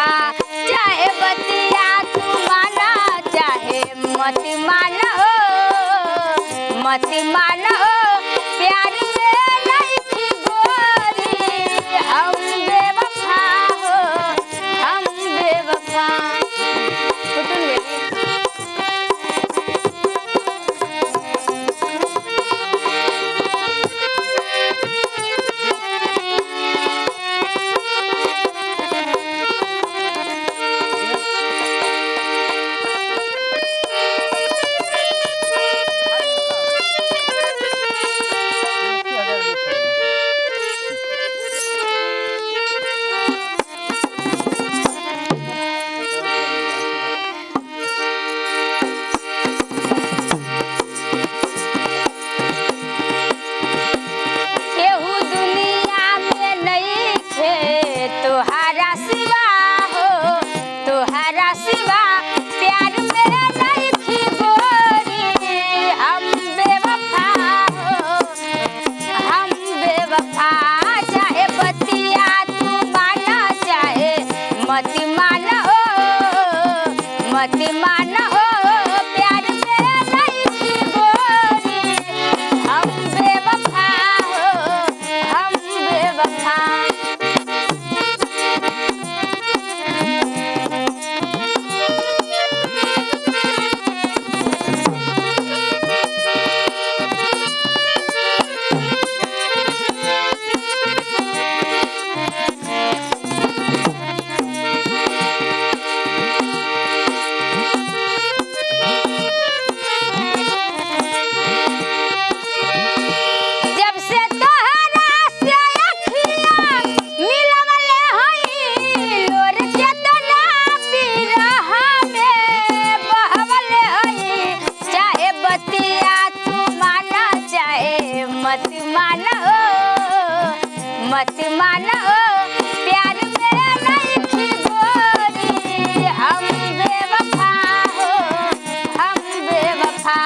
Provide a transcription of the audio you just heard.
बेवफा चाहे बतिया तू माना चाहे मत माना मत माना प्यार में नहीं थी गोरी हम बेवफा हो हम बेवफा। मत मानो प्यार में नहीं थी गोरी हम बेवफा हो हम बेवफा। मत मानो मत मानो प्यार में नहीं थी गोरी हम बेवफा हो हम बेवफा।